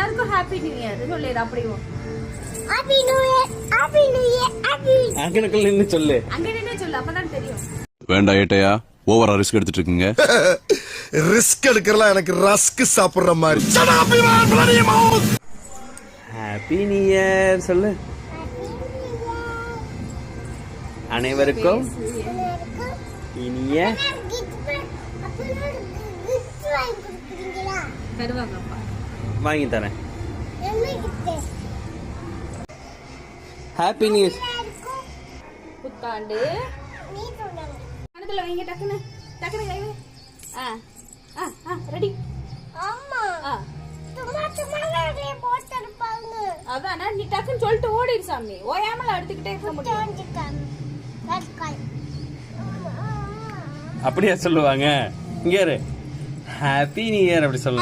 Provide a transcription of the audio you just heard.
எல்லாருக்கும் happy new year சொல்லிடு. அப்படியே happy new year, happy new year, happy. அங்கனக்குள்ள நின்னு சொல்லு. அங்க நின்னு சொல்லு, அப்பதான் தெரியும். வேண்டாம் ஏட்டையா, ஓவரா ரிஸ்க் எடுத்துட்டு இருக்கீங்க. ரிஸ்க் எடுக்கிறலாம் எனக்கு ரஸ்க் சாப்பிடுற மாதிரி. ஹாப்பி நியூ இயர் சொல்லு. அனைவருக்கும் இனிய தருவாங்கப்பா. வாங்கி தரேன். Happy new year. புத்தாண்டு கணத்துல வைங்க. டக்குன்னு டக்குன்னு கை வை. ரெடி. அதானா நீ டக்குன்னு சொல்லிட்டு ஓடிடு சாமி. ஓயாமல எடுத்துக்கிட்டே இருக்க முடியும். அப்படியா சொல்லுவாங்க? இங்க ஹாப்பி நியூ இயர் அப்படி சொல்லு.